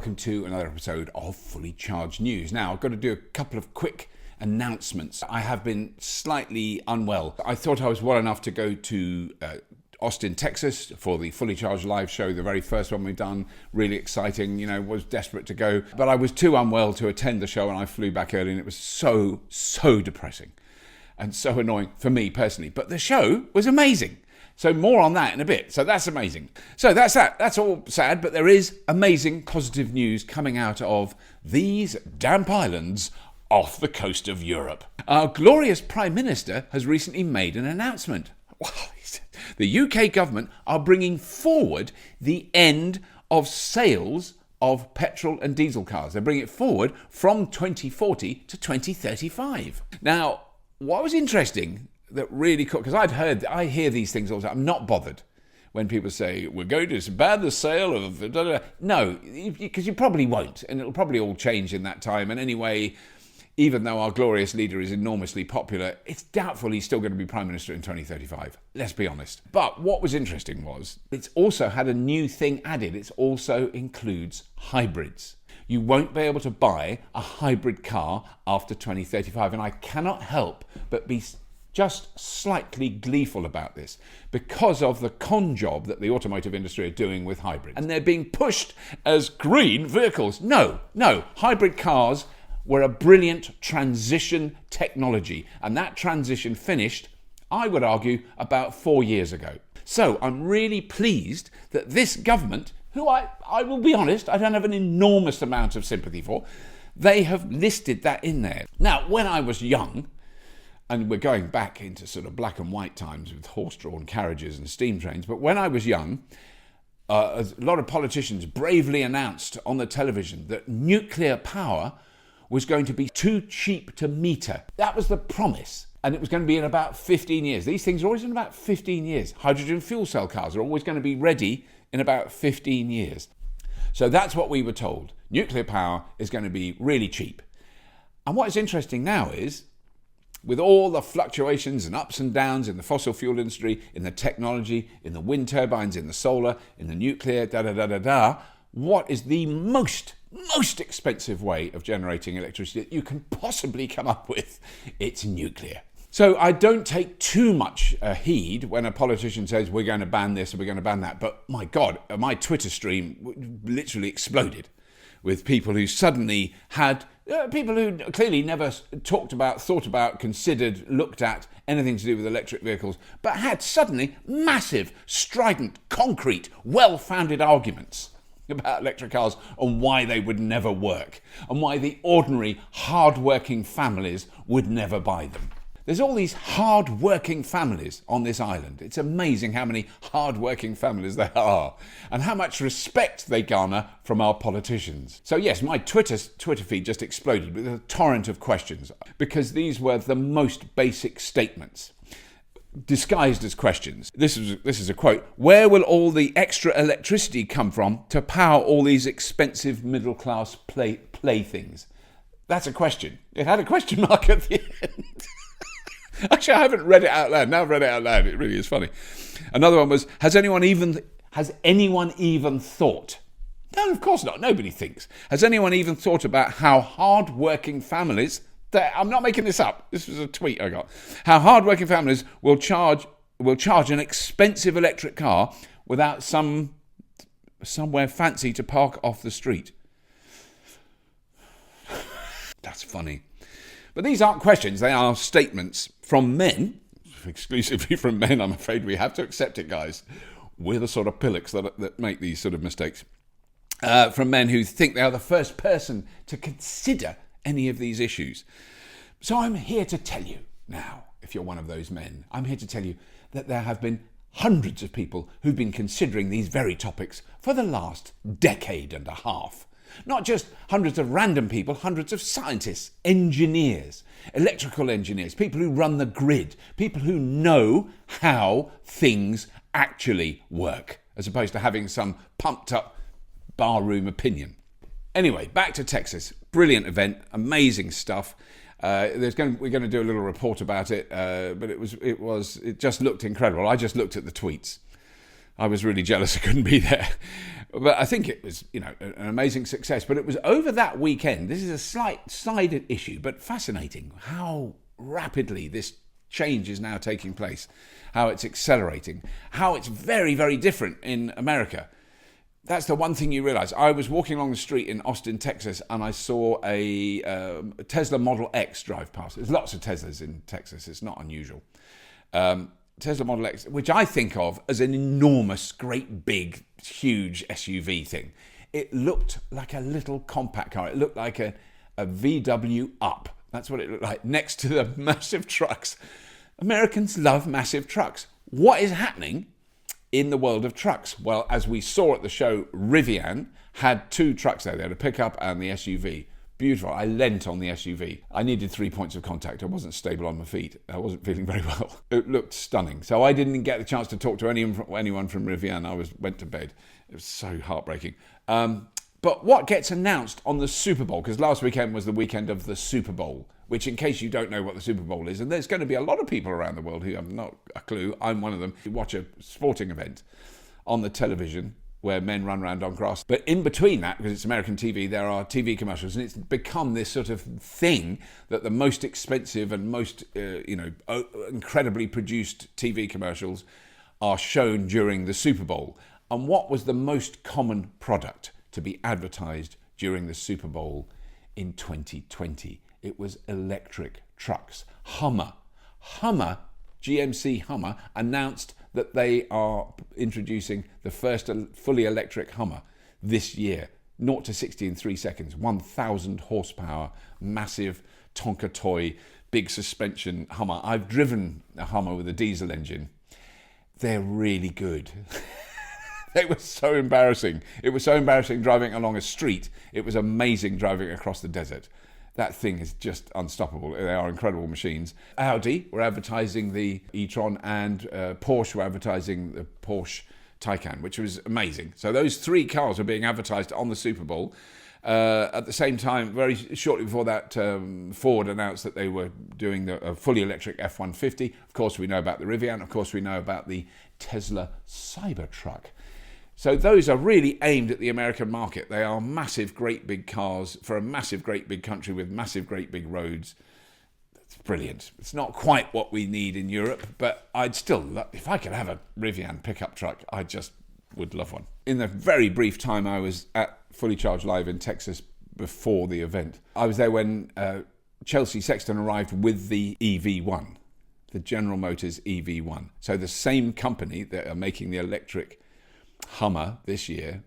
welcome to another episode of Fully Charged News. Now, I've got to do a couple of quick announcements. I have been slightly unwell. I thought I was well enough to go to Austin, Texas for the Fully Charged live show, the very first one we've done. Really exciting, was desperate to go. But I was too unwell to attend the show and I flew back early and it was so depressing and so annoying for me personally. But the show was amazing. So more on that in a bit. So that's amazing. So that's that. That's all sad, but there is amazing positive news coming out of these damp islands off the coast of Europe. Our glorious Prime Minister has recently made an announcement. The UK government are bringing forward the end of sales of petrol and diesel cars. They're bringing it forward from 2040 to 2035. Now, what was interesting that really cool, because I hear these things all the time. I'm not bothered when people say, we're going to ban the sale of... No, because you probably won't, and it'll probably all change in that time. And anyway, even though our glorious leader is enormously popular, it's doubtful he's still going to be Prime Minister in 2035. Let's be honest. But what was interesting was, it's also had a new thing added. It also includes hybrids. You won't be able to buy a hybrid car after 2035, and I cannot help but be just slightly gleeful about this because of the con job that the automotive industry are doing with hybrids. And they're being pushed as green vehicles. No, hybrid cars were a brilliant transition technology, and that transition finished, I would argue, about 4 years ago. So I'm really pleased that this government, who I will be honest, I don't have an enormous amount of sympathy for, they have listed that in there. Now, when I was young, and we're going back into sort of black and white times with horse-drawn carriages and steam trains. But when I was young, a lot of politicians bravely announced on the television that nuclear power was going to be too cheap to meter. That was the promise. And it was going to be in about 15 years. These things are always in about 15 years. Hydrogen fuel cell cars are always going to be ready in about 15 years. So that's what we were told. Nuclear power is going to be really cheap. And what is interesting now is, with all the fluctuations and ups and downs in the fossil fuel industry, in the technology, in the wind turbines, in the solar, in the nuclear, what is the most expensive way of generating electricity that you can possibly come up with? It's nuclear. So I don't take too much heed when a politician says we're going to ban this or we're going to ban that. But my God, my Twitter stream literally exploded with people who suddenly had... people who clearly never thought about, considered, looked at anything to do with electric vehicles, but had suddenly massive, strident, concrete, well-founded arguments about electric cars and why they would never work and why the ordinary, hard-working families would never buy them. There's all these hard-working families on this island. It's amazing how many hard-working families there are and how much respect they garner from our politicians. So yes, my Twitter feed just exploded with a torrent of questions because these were the most basic statements disguised as questions. This is a quote. Where will all the extra electricity come from to power all these expensive middle-class playthings? That's a question. It had a question mark at the end. Actually, I haven't read it out loud. Now I've read it out loud. It really is funny. Another one was, has anyone even thought? No, of course not. Nobody thinks. Has anyone even thought about how hard-working families, I'm not making this up. This was a tweet I got. How hard-working families will charge an expensive electric car without somewhere fancy to park off the street. That's funny. But these aren't questions, they are statements from men, exclusively from men. I'm afraid we have to accept it, guys. We're the sort of pillocks that make these sort of mistakes. From men who think they are the first person to consider any of these issues. So I'm here to tell you now, if you're one of those men, I'm here to tell you that there have been hundreds of people who've been considering these very topics for the last decade and a half. Not just hundreds of random people, hundreds of scientists, engineers, electrical engineers, people who run the grid, people who know how things actually work, as opposed to having some pumped up barroom opinion. Anyway, back to Texas. Brilliant event, amazing stuff. We're going to do a little report about it, but it just looked incredible. I just looked at the tweets. I was really jealous I couldn't be there. But I think it was, an amazing success. But it was over that weekend. This is a slight side issue, but fascinating how rapidly this change is now taking place, how it's accelerating, how it's very, very different in America. That's the one thing you realize. I was walking along the street in Austin, Texas, and I saw a Tesla Model X drive past. There's lots of Teslas in Texas. It's not unusual. Tesla Model X, which I think of as an enormous, great, big, huge SUV thing. It looked like a little compact car. It looked like a VW Up. That's what it looked like, next to the massive trucks. Americans love massive trucks. What is happening in the world of trucks? Well, as we saw at the show, Rivian had two trucks there. They had a pickup and the SUV. Beautiful. I leant on the SUV. I needed 3 points of contact. I wasn't stable on my feet. I wasn't feeling very well. It looked stunning. So I didn't get the chance to talk to anyone from Rivian. I went to bed. It was so heartbreaking. But what gets announced on the Super Bowl, because last weekend was the weekend of the Super Bowl, which, in case you don't know what the Super Bowl is, and there's going to be a lot of people around the world who have not a clue, I'm one of them, who watch a sporting event on the television where men run around on grass. But in between that, because it's American TV, there are TV commercials, and it's become this sort of thing that the most expensive and most, incredibly produced TV commercials are shown during the Super Bowl. And what was the most common product to be advertised during the Super Bowl in 2020? It was electric trucks. GMC Hummer announced that they are introducing the first fully electric Hummer this year. 0 to 60 in 3 seconds, 1,000 horsepower, massive Tonka toy, big suspension Hummer. I've driven a Hummer with a diesel engine. They're really good. They were so embarrassing. It was so embarrassing driving along a street. It was amazing driving across the desert. That thing is just unstoppable. They are incredible machines. Audi were advertising the e-tron, and Porsche were advertising the Porsche Taycan, which was amazing. So those three cars were being advertised on the Super Bowl. At the same time, very shortly before that, Ford announced that they were doing the fully electric F-150. Of course, we know about the Rivian. Of course, we know about the Tesla Cybertruck. So those are really aimed at the American market. They are massive, great big cars for a massive, great big country with massive, great big roads. It's brilliant. It's not quite what we need in Europe, but I'd still love, if I could have a Rivian pickup truck, I just would love one. In the very brief time I was at Fully Charged Live in Texas before the event, I was there when Chelsea Sexton arrived with the EV1, the General Motors EV1. So the same company that are making the electric Hummer this year,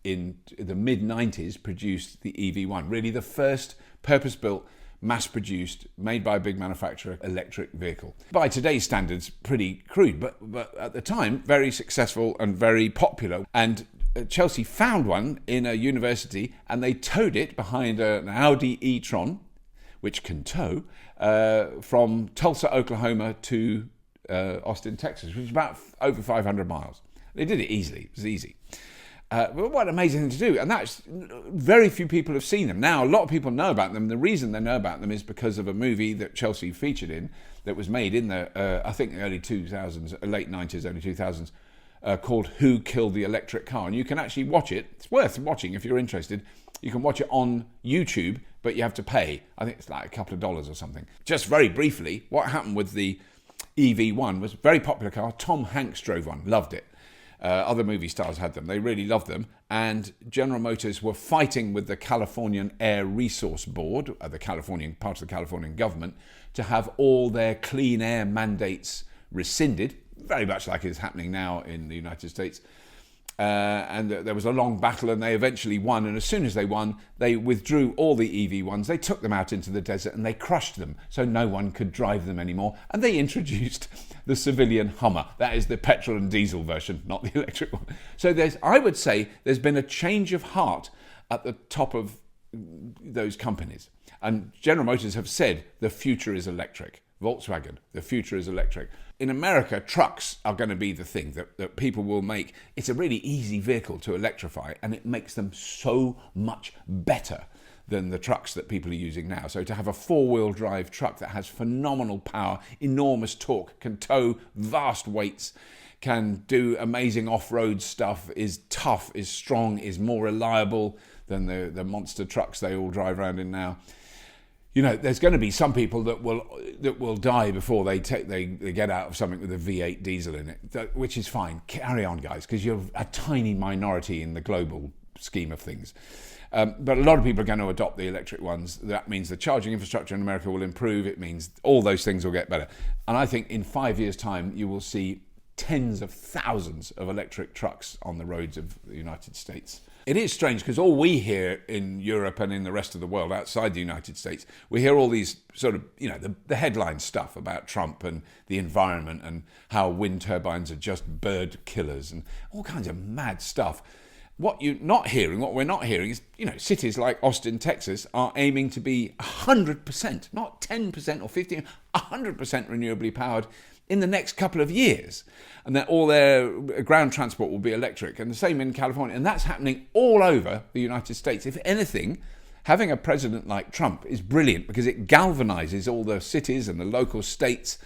in the mid-90s, produced the EV1, really the first purpose-built, mass-produced, made by a big manufacturer electric vehicle. By today's standards, pretty crude, but at the time, very successful and very popular. And Chelsea found one in a university, and they towed it behind an Audi e-tron, which can tow, from Tulsa, Oklahoma to Austin, Texas, which is about over 500 miles. They did it easily. It was easy. But what an amazing thing to do. And that's, very few people have seen them. Now, a lot of people know about them. The reason they know about them is because of a movie that Chelsea featured in that was made in the, I think, early 2000s, late 90s, early 2000s, called Who Killed the Electric Car? And you can actually watch it. It's worth watching if you're interested. You can watch it on YouTube, but you have to pay. I think it's like a couple of dollars or something. Just very briefly, what happened with the EV1 was a very popular car. Tom Hanks drove one, loved it. Other movie stars had them. They really loved them. And General Motors were fighting with the Californian Air Resource Board, the Californian part of the Californian government, to have all their clean air mandates rescinded, very much like it's happening now in the United States. And there was a long battle, and they eventually won. And as soon as they won, they withdrew all the EV1s. They took them out into the desert and they crushed them so no one could drive them anymore. And they introduced the civilian Hummer. That is the petrol and diesel version, not the electric one. So I would say there's been a change of heart at the top of those companies. And General Motors have said the future is electric. Volkswagen, the future is electric. In America, trucks are going to be the thing that people will make. It's a really easy vehicle to electrify, and it makes them so much better than the trucks that people are using now. So to have a four-wheel drive truck that has phenomenal power, enormous torque, can tow vast weights, can do amazing off-road stuff, is tough, is strong, is more reliable than the monster trucks they all drive around in now. You know, there's going to be some people that will die before they get out of something with a V8 diesel in it, which is fine. Carry on, guys, because you're a tiny minority in the global scheme of things. But a lot of people are going to adopt the electric ones. That means the charging infrastructure in America will improve. It means all those things will get better. And I think in 5 years' time, you will see tens of thousands of electric trucks on the roads of the United States. It is strange because all we hear in Europe and in the rest of the world outside the United States, we hear all these sort of, you know, the headline stuff about Trump and the environment and how wind turbines are just bird killers and all kinds of mad stuff. What we're not hearing is, you know, cities like Austin, Texas are aiming to be 100%, not 10% or 15%, 100% renewably powered in the next couple of years. And that all their ground transport will be electric. And the same in California. And that's happening all over the United States. If anything, having a president like Trump is brilliant because it galvanizes all the cities and the local states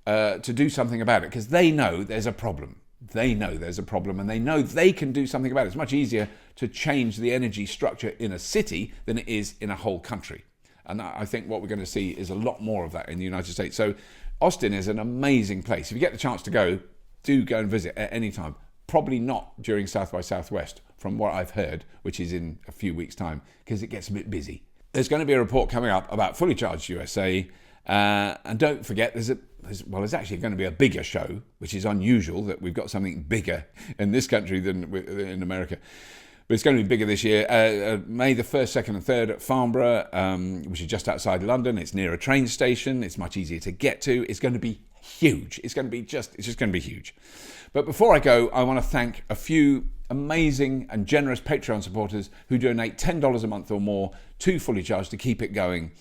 to do something about it, because they know there's a problem. They know there's a problem and they know they can do something about it. It's much easier to change the energy structure in a city than it is in a whole country. And I think what we're going to see is a lot more of that in the United States. So Austin is an amazing place. If you get the chance to go, do go and visit at any time. Probably not during South by Southwest, from what I've heard, which is in a few weeks' time, because it gets a bit busy. There's going to be a report coming up about Fully Charged USA. And don't forget, there's actually going to be a bigger show, which is unusual that we've got something bigger in this country than in America. But it's going to be bigger this year. May the 1st, 2nd and 3rd at Farnborough, which is just outside London. It's near a train station. It's much easier to get to. It's going to be huge. It's just going to be huge. But before I go, I want to thank a few amazing and generous Patreon supporters who donate $10 a month or more to Fully Charged to keep it going.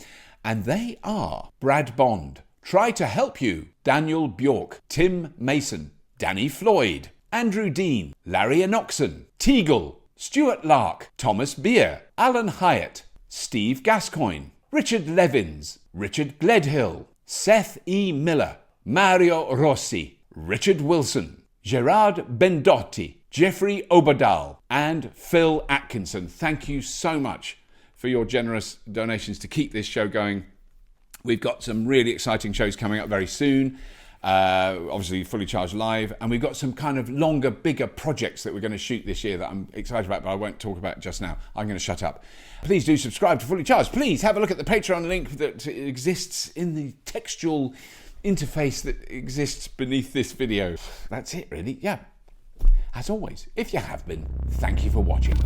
And they are Brad Bond, Try to Help You, Daniel Bjork, Tim Mason, Danny Floyd, Andrew Dean, Larry Enoxon, Teagle, Stuart Lark, Thomas Beer, Alan Hyatt, Steve Gascoigne, Richard Levins, Richard Gledhill, Seth E. Miller, Mario Rossi, Richard Wilson, Gerard Bendotti, Jeffrey Obadal, and Phil Atkinson. Thank you so much for your generous donations to keep this show going. We've got some really exciting shows coming up very soon. Obviously Fully Charged Live, and we've got some kind of longer, bigger projects that we're going to shoot this year that I'm excited about, but I won't talk about just now. I'm going to shut up. Please do subscribe to Fully Charged. Please have a look at the Patreon link that exists in the textual interface that exists beneath this video. That's it, really. Yeah. As always, if you have been, thank you for watching.